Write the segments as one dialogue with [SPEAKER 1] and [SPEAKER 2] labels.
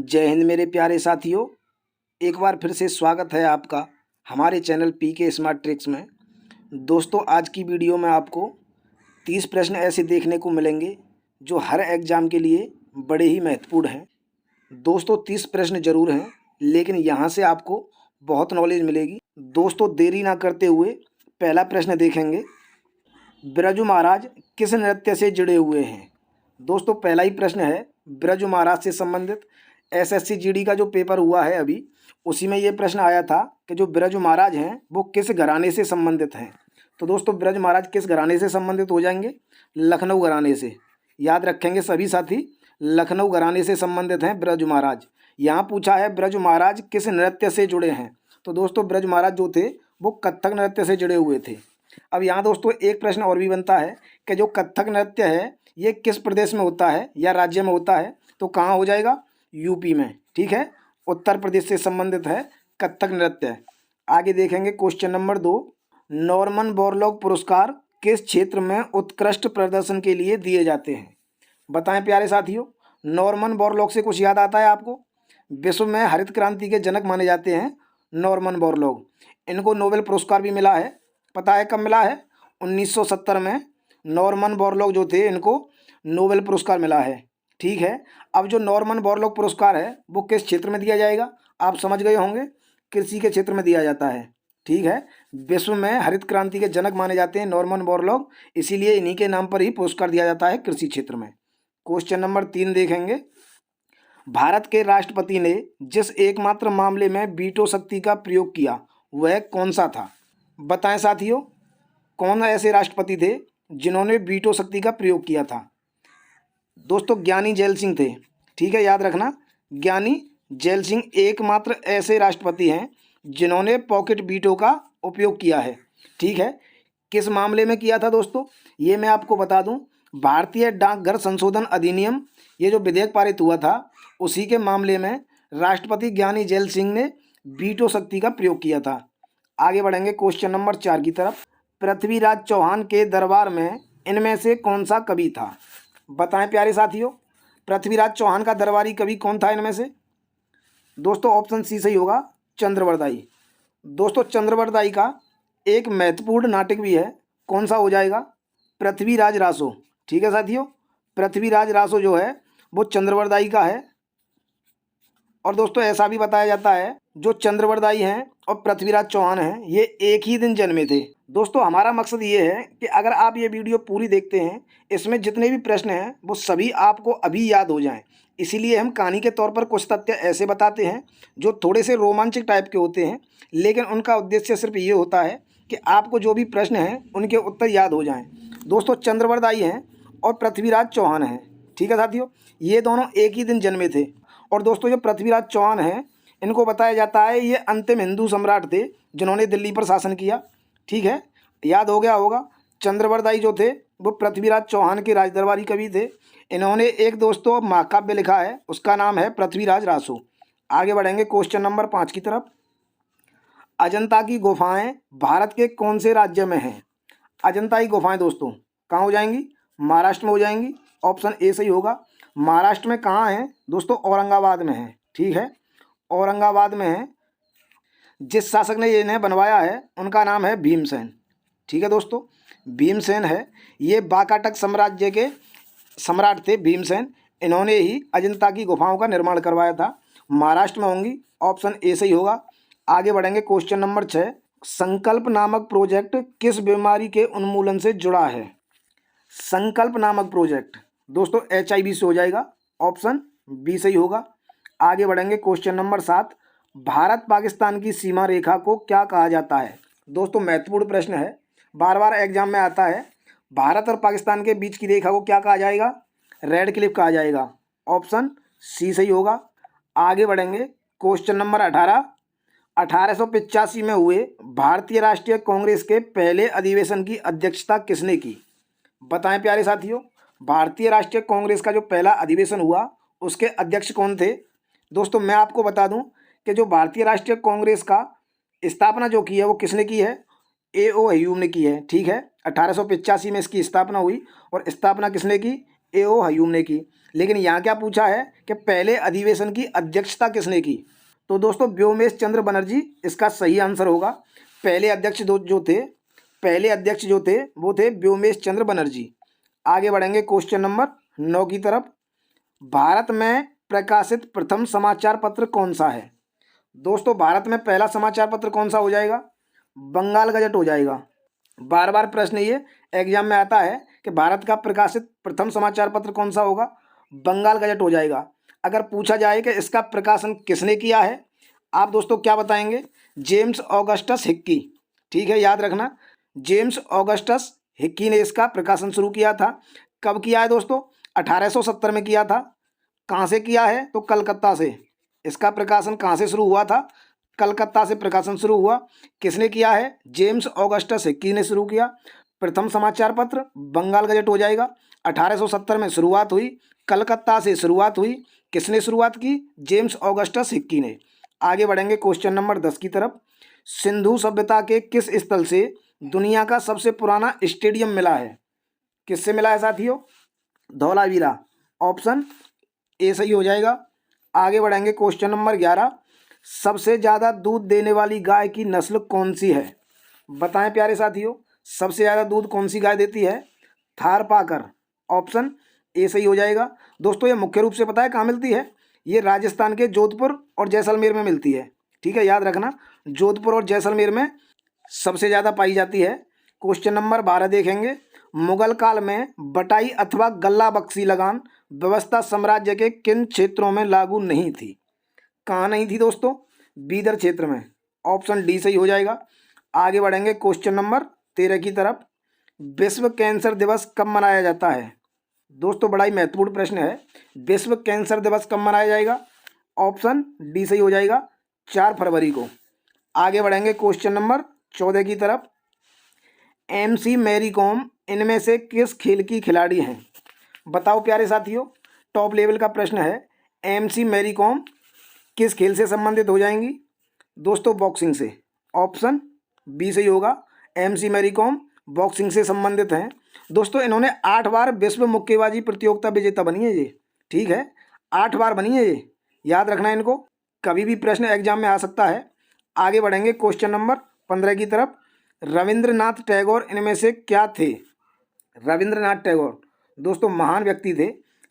[SPEAKER 1] जय हिंद मेरे प्यारे साथियों। एक बार फिर से स्वागत है आपका हमारे चैनल पीके स्मार्ट ट्रिक्स में। दोस्तों, आज की वीडियो में आपको 30 प्रश्न ऐसे देखने को मिलेंगे जो हर एग्ज़ाम के लिए बड़े ही महत्वपूर्ण हैं। दोस्तों, 30 प्रश्न ज़रूर हैं, लेकिन यहाँ से आपको बहुत नॉलेज मिलेगी। दोस्तों, देरी ना करते हुए पहला प्रश्न देखेंगे। बिरजू महाराज किस नृत्य से जुड़े हुए हैं? दोस्तों, पहला ही प्रश्न है बिरजू महाराज से संबंधित। एसएससी जीडी का जो पेपर हुआ है अभी, उसी में ये प्रश्न आया था कि जो बिरजू महाराज हैं वो किस घराने से संबंधित हैं। तो दोस्तों, बिरजू महाराज किस घराने से संबंधित हो जाएंगे? लखनऊ घराने से। याद रखेंगे सभी साथी, लखनऊ घराने से संबंधित हैं बिरजू महाराज। यहाँ पूछा है बिरजू महाराज किस नृत्य से जुड़े हैं। तो दोस्तों, बिरजू महाराज जो थे वो कथक नृत्य से जुड़े हुए थे। अब यहाँ दोस्तों एक प्रश्न और भी बनता है कि जो कथक नृत्य है ये किस प्रदेश में होता है या राज्य में होता है? तो कहाँ हो जाएगा? यूपी में। ठीक है, उत्तर प्रदेश से संबंधित है कथक नृत्य। आगे देखेंगे क्वेश्चन नंबर 2। नॉर्मन बोरलॉग पुरस्कार किस क्षेत्र में उत्कृष्ट प्रदर्शन के लिए दिए जाते हैं? बताएं प्यारे साथियों। नॉर्मन बोरलॉग से कुछ याद आता है आपको? विश्व में हरित क्रांति के जनक माने जाते हैं नॉर्मन बोरलॉग। इनको नोबेल पुरस्कार भी मिला है। पता है कब मिला है? 1970 में नॉर्मन बोरलॉग जो थे इनको नोबेल पुरस्कार मिला है। ठीक है, अब जो नॉर्मन बोरलॉग पुरस्कार है वो किस क्षेत्र में दिया जाएगा? आप समझ गए होंगे, कृषि के क्षेत्र में दिया जाता है। ठीक है, विश्व में हरित क्रांति के जनक माने जाते हैं नॉर्मन बोरलॉग, इसीलिए इन्हीं के नाम पर ही पुरस्कार दिया जाता है कृषि क्षेत्र में। क्वेश्चन नंबर 3 देखेंगे। भारत के राष्ट्रपति ने जिस एकमात्र मामले में वीटो शक्ति का प्रयोग किया वह कौन सा था? बताएं साथियों, कौन ऐसे राष्ट्रपति थे जिन्होंने वीटो शक्ति का प्रयोग किया था? दोस्तों, ज्ञानी जैल सिंह थे। ठीक है, याद रखना, ज्ञानी जैल सिंह एकमात्र ऐसे राष्ट्रपति हैं जिन्होंने पॉकेट वीटो का उपयोग किया है। ठीक है, किस मामले में किया था दोस्तों? ये मैं आपको बता दूं, भारतीय डाकघर संशोधन अधिनियम, ये जो विधेयक पारित हुआ था उसी के मामले में राष्ट्रपति ज्ञानी जैल सिंह ने वीटो शक्ति का प्रयोग किया था। आगे बढ़ेंगे क्वेश्चन नंबर 4 की तरफ। पृथ्वीराज चौहान के दरबार में इनमें से कौन सा कवि था? बताएं प्यारे साथियों, पृथ्वीराज चौहान का दरबारी कवि कौन था इनमें से? दोस्तों, ऑप्शन सी सही होगा, चंद्रवरदाई। दोस्तों, चंद्रवरदाई का एक महत्वपूर्ण नाटक भी है। कौन सा हो जाएगा? पृथ्वीराज रासो। ठीक है साथियों, पृथ्वीराज रासो जो है वो चंद्रवरदाई का है। और दोस्तों, ऐसा भी बताया जाता है जो चंद्रवरदाई हैं और पृथ्वीराज चौहान हैं ये एक ही दिन जन्मे थे। दोस्तों, हमारा मकसद ये है कि अगर आप ये वीडियो पूरी देखते हैं, इसमें जितने भी प्रश्न हैं वो सभी आपको अभी याद हो जाएं। इसीलिए हम कहानी के तौर पर कुछ तथ्य ऐसे बताते हैं जो थोड़े से रोमांचक टाइप के होते हैं, लेकिन उनका उद्देश्य सिर्फ ये होता है कि आपको जो भी प्रश्न हैं उनके उत्तर याद हो जाएँ। दोस्तों, चंद्रवरदाई हैं और पृथ्वीराज चौहान हैं। ठीक है साथियों, ये दोनों एक ही दिन जन्मे थे। और दोस्तों, जो पृथ्वीराज चौहान हैं इनको बताया जाता है ये अंतिम हिंदू सम्राट थे जिन्होंने दिल्ली पर शासन किया। ठीक है, याद हो गया होगा। चंद्रवरदाई जो थे वो पृथ्वीराज चौहान के राजदरबारी कवि थे। इन्होंने एक दोस्तों महाकाव्य लिखा है, उसका नाम है पृथ्वीराज रासो। आगे बढ़ेंगे क्वेश्चन नंबर 5 की तरफ। अजंता की गुफाएं भारत के कौन से राज्य में हैं? अजंता की गुफाएं दोस्तों कहाँ हो जाएंगी? महाराष्ट्र में हो जाएंगी। ऑप्शन ए सही होगा। महाराष्ट्र में कहाँ है दोस्तों? औरंगाबाद में है। ठीक है, औरंगाबाद में है। जिस शासक ने इन्हें बनवाया है उनका नाम है भीमसेन। ठीक है दोस्तों, भीमसेन है। ये वाकाटक साम्राज्य के सम्राट थे भीमसेन। इन्होंने ही अजंता की गुफाओं का निर्माण करवाया था। महाराष्ट्र में होंगी। ऑप्शन ए सही होगा। आगे बढ़ेंगे क्वेश्चन नंबर 6। संकल्प नामक प्रोजेक्ट किस बीमारी के उन्मूलन से जुड़ा है? संकल्प नामक प्रोजेक्ट दोस्तों HIV से हो जाएगा। ऑप्शन बी सही होगा। आगे बढ़ेंगे क्वेश्चन नंबर 7। भारत पाकिस्तान की सीमा रेखा को क्या कहा जाता है? दोस्तों, महत्वपूर्ण प्रश्न है, बार बार एग्जाम में आता है। भारत और पाकिस्तान के बीच की रेखा को क्या कहा जाएगा? रेड क्लिफ कहा जाएगा। ऑप्शन सी सही होगा। आगे बढ़ेंगे क्वेश्चन नंबर 18। 1885 में हुए भारतीय राष्ट्रीय कांग्रेस के पहले अधिवेशन की अध्यक्षता किसने की? बताएं प्यारे साथियों, भारतीय राष्ट्रीय कांग्रेस का जो पहला अधिवेशन हुआ उसके अध्यक्ष कौन थे? दोस्तों, मैं आपको बता दूं कि जो भारतीय राष्ट्रीय कांग्रेस का स्थापना जो की है वो किसने की है? A.O. ह्यूम ने की है। ठीक है, 1885 में इसकी स्थापना हुई और स्थापना किसने की? A.O. ह्यूम ने की। लेकिन यहाँ क्या पूछा है कि पहले अधिवेशन की अध्यक्षता किसने की। तो दोस्तों व्योमेश चंद्र बनर्जी इसका सही आंसर होगा। पहले अध्यक्ष जो थे वो थे व्योमेश चंद्र बनर्जी। आगे बढ़ेंगे क्वेश्चन नंबर 9 की तरफ। भारत में प्रकाशित प्रथम समाचार पत्र कौन सा है। दोस्तों भारत में पहला समाचार पत्र कौन सा हो जाएगा, बंगाल गजट हो जाएगा। बार बार प्रश्न ये एग्जाम में आता है कि भारत का प्रकाशित प्रथम समाचार पत्र कौन सा होगा, बंगाल गजट हो जाएगा। अगर पूछा जाए कि इसका प्रकाशन किसने किया है, आप दोस्तों क्या बताएंगे, जेम्स ऑगस्टस हिक्की। ठीक है, याद रखना, जेम्स ऑगस्टस हिक्की ने इसका प्रकाशन शुरू किया था। कब किया है दोस्तों, 1870 में किया था। कहाँ से किया है, तो कलकत्ता से। इसका प्रकाशन कहाँ से शुरू हुआ था, कलकत्ता से प्रकाशन शुरू हुआ। किसने किया है, जेम्स ऑगस्टस हिक्की ने शुरू किया। प्रथम समाचार पत्र बंगाल गजट हो जाएगा। 1870 में शुरुआत हुई, कलकत्ता से शुरुआत हुई। किसने शुरुआत की, जेम्स ऑगस्टस हिक्की ने। आगे बढ़ेंगे क्वेश्चन नंबर 10 की तरफ। सिंधु सभ्यता के किस स्थल से दुनिया का सबसे पुराना स्टेडियम मिला है। किससे मिला है साथियों, धौलावीरा। ऑप्शन ए सही हो जाएगा। आगे बढ़ेंगे क्वेश्चन नंबर 11। सबसे ज़्यादा दूध देने वाली गाय की नस्ल कौन सी है। बताएं प्यारे साथियों, सबसे ज़्यादा दूध कौन सी गाय देती है, थारपाकर। ऑप्शन ए सही हो जाएगा। दोस्तों ये मुख्य रूप से पता है कहाँ मिलती है, ये राजस्थान के जोधपुर और जैसलमेर में मिलती है। ठीक है, याद रखना, जोधपुर और जैसलमेर में सबसे ज़्यादा पाई जाती है। क्वेश्चन नंबर 12 देखेंगे। मुगल काल में बटाई अथवा गल्ला बख्शी लगान व्यवस्था साम्राज्य के किन क्षेत्रों में लागू नहीं थी। कहाँ नहीं थी दोस्तों, बीदर क्षेत्र में। ऑप्शन डी सही हो जाएगा। आगे बढ़ेंगे क्वेश्चन नंबर 13 की तरफ। विश्व कैंसर दिवस कब मनाया जाता है। दोस्तों बड़ा ही महत्वपूर्ण प्रश्न है, विश्व कैंसर दिवस कब मनाया जाएगा। ऑप्शन डी सही हो जाएगा, 4 फरवरी को। आगे बढ़ेंगे क्वेश्चन नंबर 14 की तरफ। MC मैरी कॉम इनमें से किस खेल की खिलाड़ी हैं। बताओ प्यारे साथियों, टॉप लेवल का प्रश्न है। MC मैरी कॉम किस खेल से संबंधित हो जाएंगी, दोस्तों बॉक्सिंग से। ऑप्शन बी सही होगा, MC मैरी कॉम बॉक्सिंग से संबंधित हैं। दोस्तों इन्होंने 8 बार विश्व मुक्केबाजी प्रतियोगिता विजेता बनी है ये। ठीक है, 8 बार बनी है ये, याद रखना इनको, कभी भी प्रश्न एग्जाम में आ सकता है। आगे बढ़ेंगे क्वेश्चन नंबर 15 की तरफ। रविंद्रनाथ टैगोर इनमें से क्या थे। रविंद्रनाथ टैगोर दोस्तों महान व्यक्ति थे,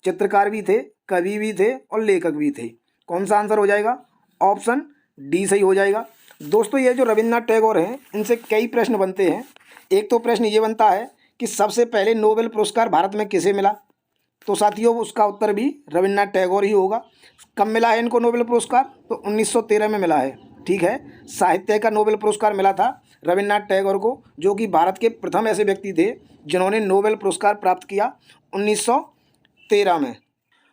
[SPEAKER 1] चित्रकार भी थे, कवि भी थे और लेखक भी थे। कौन सा आंसर हो जाएगा, ऑप्शन डी सही हो जाएगा। दोस्तों ये जो रविंद्रनाथ टैगोर हैं इनसे कई प्रश्न बनते हैं। एक तो प्रश्न ये बनता है कि सबसे पहले नोबेल पुरस्कार भारत में किसे मिला, तो साथियों उसका उत्तर भी रविंद्रनाथ टैगोर ही होगा। कब मिला है इनको नोबेल पुरस्कार, तो 1913 में मिला है। ठीक है, साहित्य का नोबेल पुरस्कार मिला था रविंद्रनाथ टैगोर को, जो कि भारत के प्रथम ऐसे व्यक्ति थे जिन्होंने नोबेल पुरस्कार प्राप्त किया 1913 में।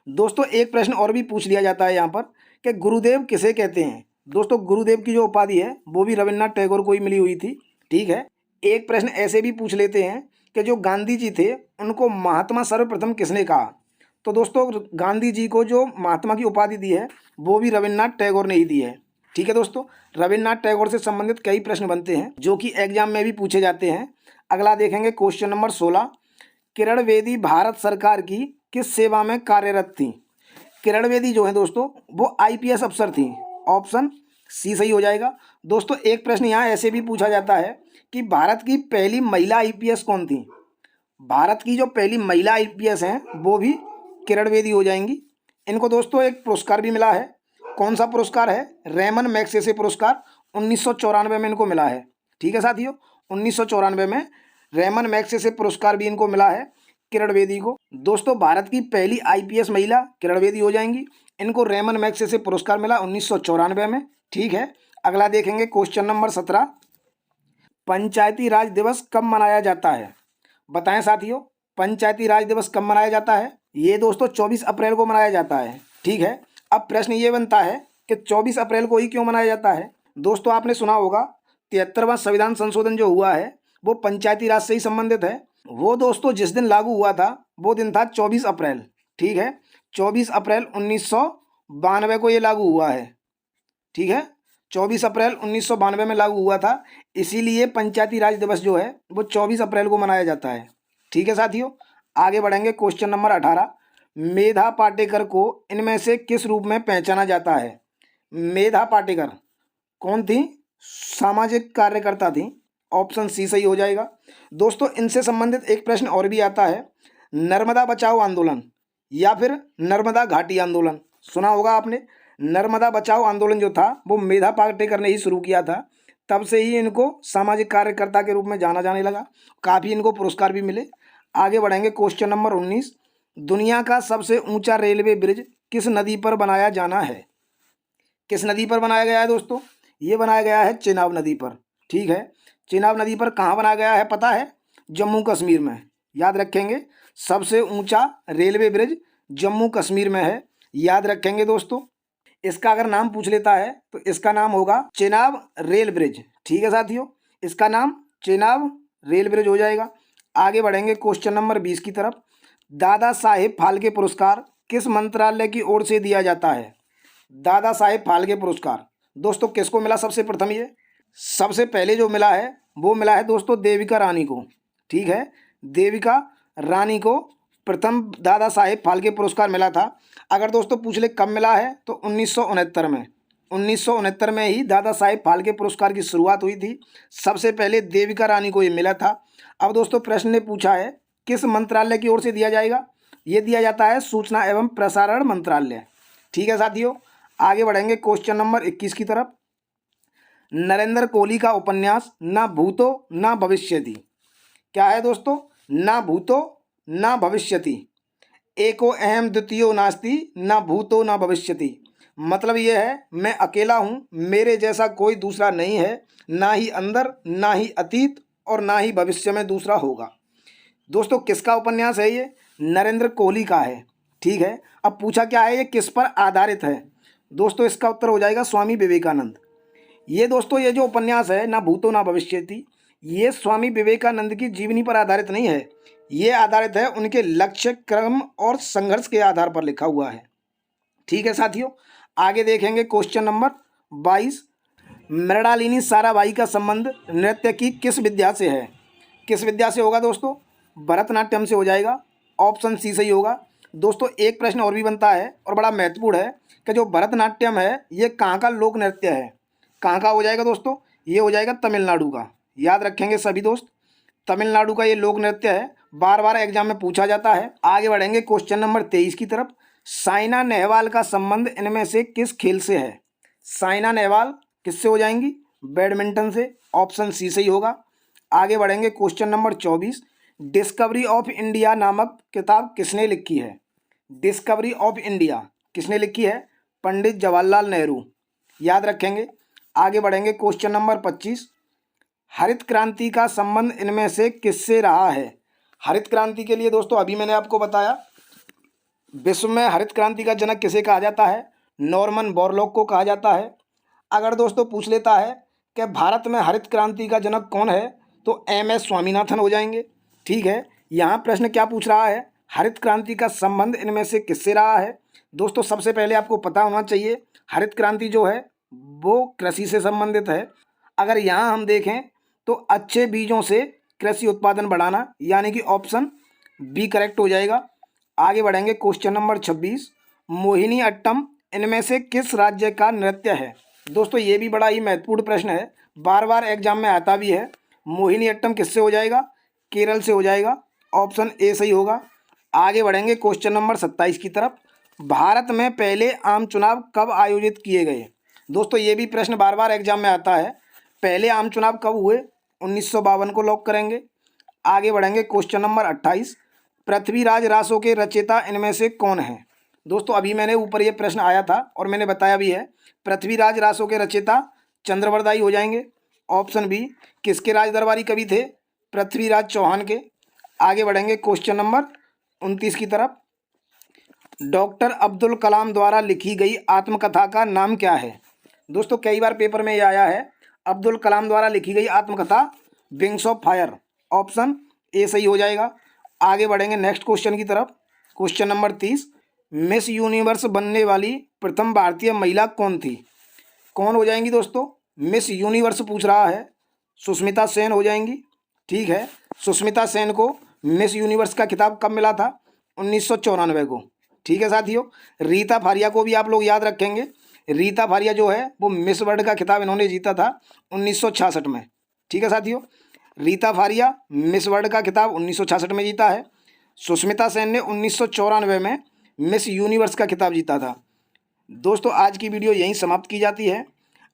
[SPEAKER 1] दोस्तों एक प्रश्न और भी पूछ लिया जाता है यहाँ पर कि गुरुदेव किसे कहते हैं। दोस्तों गुरुदेव की जो उपाधि है वो भी रविंद्रनाथ टैगोर को ही मिली हुई थी। ठीक है, एक प्रश्न ऐसे भी पूछ लेते हैं कि जो गांधी जी थे उनको महात्मा सर्वप्रथम किसने कहा। तो दोस्तों गांधी जी को जो महात्मा की उपाधि दी है वो भी रविंद्रनाथ टैगोर ने ही दी है। ठीक है दोस्तों, रविंद्रनाथ टैगोर से संबंधित कई प्रश्न बनते हैं जो कि एग्जाम में भी पूछे जाते हैं। अगला देखेंगे क्वेश्चन नंबर 16। किरण बेदी भारत सरकार की किस सेवा में कार्यरत थी। किरण बेदी जो है दोस्तों वो IPS अफसर थी। ऑप्शन सी सही हो जाएगा। दोस्तों एक प्रश्न यहाँ ऐसे भी पूछा जाता है कि भारत की पहली महिला IPS कौन थी। भारत की जो पहली महिला IPS हैं वो भी किरण बेदी हो जाएंगी। इनको दोस्तों एक पुरस्कार भी मिला है। कौन सा पुरस्कार है, रेमन मैग्सेसे पुरस्कार 1994 में इनको मिला है। ठीक है साथियों, 1994 में रेमन मैग्सेसे पुरस्कार भी इनको मिला है किरण बेदी को। दोस्तों भारत की पहली IPS महिला किरण बेदी हो जाएंगी। इनको रेमन मैग्सेसे पुरस्कार मिला 1994 में। ठीक है, अगला देखेंगे क्वेश्चन नंबर 17। पंचायती राज दिवस कब मनाया जाता है। बताएं साथियों, पंचायती राज दिवस कब मनाया जाता है। ये दोस्तों 24 अप्रैल को मनाया जाता है। ठीक है, अब प्रश्न ये बनता है कि 24 अप्रैल को ही क्यों मनाया जाता है। दोस्तों आपने सुना होगा 73वां संविधान संशोधन जो हुआ है वो पंचायती राज से ही संबंधित है। वो दोस्तों जिस दिन लागू हुआ था वो दिन था 24 अप्रैल। ठीक है, 24 अप्रैल 1992 को ये लागू हुआ है। ठीक है, 24 अप्रैल 1992 में लागू हुआ था, इसीलिए पंचायती राज दिवस जो है वो 24 अप्रैल को मनाया जाता है। ठीक है साथियों, आगे बढ़ेंगे क्वेश्चन नंबर 18। मेधा पाटेकर को इनमें से किस रूप में पहचाना जाता है? मेधा पाटेकर कौन थी? सामाजिक कार्यकर्ता थी। ऑप्शन सी सही हो जाएगा। दोस्तों इनसे संबंधित एक प्रश्न और भी आता है, नर्मदा बचाओ आंदोलन या फिर नर्मदा घाटी आंदोलन, सुना होगा आपने। नर्मदा बचाओ आंदोलन जो था वो मेधा पाटेकर ने ही शुरू किया था, तब से ही इनको सामाजिक कार्यकर्ता के रूप में जाना जाने लगा। काफ़ी इनको पुरस्कार भी मिले। आगे बढ़ेंगे, क्वेश्चन नंबर 19, दुनिया का सबसे ऊंचा रेलवे ब्रिज किस नदी पर बनाया जाना है? किस नदी पर बनाया गया है दोस्तों? ये बनाया गया है चेनाब नदी पर। ठीक है, चेनाब नदी पर कहाँ बनाया गया है पता है? जम्मू कश्मीर में। याद रखेंगे, सबसे ऊंचा रेलवे ब्रिज जम्मू कश्मीर में है, याद रखेंगे दोस्तों। इसका अगर नाम पूछ लेता है तो इसका नाम होगा चेनाब रेल ब्रिज। ठीक है साथियों, इसका नाम चेनाब रेल ब्रिज हो जाएगा। आगे बढ़ेंगे क्वेश्चन नंबर 20 की तरफ, दादा साहेब फाल्के पुरस्कार किस मंत्रालय की ओर से दिया जाता है? दादा साहेब फाल्के पुरस्कार दोस्तों किसको मिला सबसे प्रथम? ये सबसे पहले जो मिला है वो मिला है दोस्तों देविका रानी को। ठीक है, देविका रानी को प्रथम दादा साहेब फाल्के पुरस्कार मिला था। अगर दोस्तों पूछ ले कब मिला है तो 1969 में। 1969 में ही दादा साहेब फाल्के पुरस्कार की शुरुआत हुई थी। सबसे पहले देविका रानी को ये मिला था। अब दोस्तों प्रश्न ने पूछा है किस मंत्रालय की ओर से दिया जाएगा? ये दिया जाता है सूचना एवं प्रसारण मंत्रालय। ठीक है साथियों, आगे बढ़ेंगे क्वेश्चन नंबर 21 की तरफ, नरेंद्र कोहली का उपन्यास ना भूतो ना भविष्यति क्या है दोस्तों? ना भूतो ना भविष्यति, एको अहम द्वितीयो नास्ति ना भूतो ना भविष्यति। मतलब ये है मैं अकेला हूँ, मेरे जैसा कोई दूसरा नहीं है, ना ही अंदर ना ही अतीत और ना ही भविष्य में दूसरा होगा। दोस्तों किसका उपन्यास है ये? नरेंद्र कोहली का है। ठीक है, अब पूछा क्या है ये किस पर आधारित है? दोस्तों इसका उत्तर हो जाएगा स्वामी विवेकानंद। ये दोस्तों ये जो उपन्यास है ना भूतो ना भविष्यति, ये स्वामी विवेकानंद की जीवनी पर आधारित नहीं है, ये आधारित है उनके लक्ष्य, क्रम और संघर्ष के आधार पर लिखा हुआ है। ठीक है साथियों, आगे देखेंगे क्वेश्चन नंबर 22, मृणालिनी साराभाई का संबंध नृत्य की किस विद्या से है? किस विद्या से होगा दोस्तों? भरतनाट्यम से हो जाएगा। ऑप्शन सी सही होगा। दोस्तों एक प्रश्न और भी बनता है और बड़ा महत्वपूर्ण है कि जो भरतनाट्यम है ये कहाँ का लोक नृत्य है? कहाँ का हो जाएगा दोस्तों? ये हो जाएगा तमिलनाडु का। याद रखेंगे सभी दोस्त, तमिलनाडु का ये लोक नृत्य है, बार बार एग्जाम में पूछा जाता है। आगे बढ़ेंगे क्वेश्चन नंबर 23 की तरफ, साइना नेहवाल का संबंध इनमें से किस खेल से है? साइना नेहवाल किससे हो जाएंगी? बैडमिंटन से। ऑप्शन सी सही होगा। आगे बढ़ेंगे question number 24, discovery of India नामक किताब किसने लिखी है? डिस्कवरी ऑफ इंडिया किसने लिखी है? पंडित जवाहरलाल नेहरू। याद रखेंगे। आगे बढ़ेंगे क्वेश्चन नंबर 25, हरित क्रांति का संबंध इनमें से किससे रहा है? हरित क्रांति के लिए दोस्तों अभी मैंने आपको बताया, विश्व में हरित क्रांति का जनक किसे कहा जाता है? नॉर्मन बोरलॉग को कहा जाता है। अगर दोस्तों पूछ लेता है कि भारत में हरित क्रांति का जनक कौन है तो एम.एस. स्वामीनाथन हो जाएंगे। ठीक है, यहाँ प्रश्न क्या पूछ रहा है? हरित क्रांति का संबंध इनमें से किससे रहा है? दोस्तों सबसे पहले आपको पता होना चाहिए हरित क्रांति जो है वो कृषि से संबंधित है। अगर यहाँ हम देखें तो अच्छे बीजों से कृषि उत्पादन बढ़ाना, यानी कि ऑप्शन बी करेक्ट हो जाएगा। आगे बढ़ेंगे क्वेश्चन नंबर 26, मोहिनी अट्टम इनमें से किस राज्य का नृत्य है? दोस्तों ये भी बड़ा ही महत्वपूर्ण प्रश्न है, बार बार एग्जाम में आता भी है। मोहिनी अट्टम किससे हो जाएगा? केरल से हो जाएगा। ऑप्शन ए सही होगा। आगे बढ़ेंगे क्वेश्चन नंबर 27 की तरफ, भारत में पहले आम चुनाव कब आयोजित किए गए? दोस्तों ये भी प्रश्न बार बार एग्जाम में आता है, पहले आम चुनाव कब हुए? 1952 को लॉक करेंगे। आगे बढ़ेंगे क्वेश्चन नंबर 28, पृथ्वीराज रासो के रचयिता इनमें से कौन है? दोस्तों अभी मैंने ऊपर ये प्रश्न आया था और मैंने बताया भी है, पृथ्वीराज रासो के रचयिता चंद्रवरदाई हो जाएंगे। ऑप्शन बी, किसके राज दरबारी कवि थे? पृथ्वीराज चौहान के। आगे बढ़ेंगे क्वेश्चन नंबर 29 की तरफ, डॉक्टर अब्दुल कलाम द्वारा लिखी गई आत्मकथा का नाम क्या है? दोस्तों कई बार पेपर में ये आया है, अब्दुल कलाम द्वारा लिखी गई आत्मकथा wings of fire. Option A सही हो जाएगा। आगे बढ़ेंगे नेक्स्ट क्वेश्चन की तरफ, क्वेश्चन नंबर 30, मिस यूनिवर्स बनने वाली प्रथम भारतीय महिला कौन थी? कौन हो जाएंगी दोस्तों? मिस यूनिवर्स पूछ रहा है, सुष्मिता सेन हो जाएंगी। ठीक है, सुष्मिता सेन को मिस यूनिवर्स का खिताब कब मिला था? 1994 को। ठीक है साथियों। रीता फारिया को भी आप लोग याद रखेंगे। रीता फारिया जो है वो मिस वर्ल्ड का खिताब इन्होंने जीता था 1966 में। ठीक है साथियों, रीता फारिया मिस वर्ल्ड का खिताब 1966 में जीता है। सुष्मिता सेन ने 1994 में मिस यूनिवर्स का खिताब जीता था। दोस्तों आज की वीडियो यहीं समाप्त की जाती है।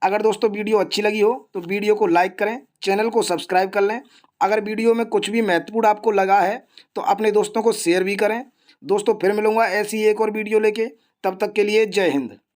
[SPEAKER 1] अगर दोस्तों वीडियो अच्छी लगी हो तो वीडियो को लाइक करें, चैनल को सब्सक्राइब कर लें। अगर वीडियो में कुछ भी महत्वपूर्ण आपको लगा है तो अपने दोस्तों को शेयर भी करें। दोस्तों फिर मिलूंगा ऐसी एक और वीडियो लेके, तब तक के लिए जय हिंद।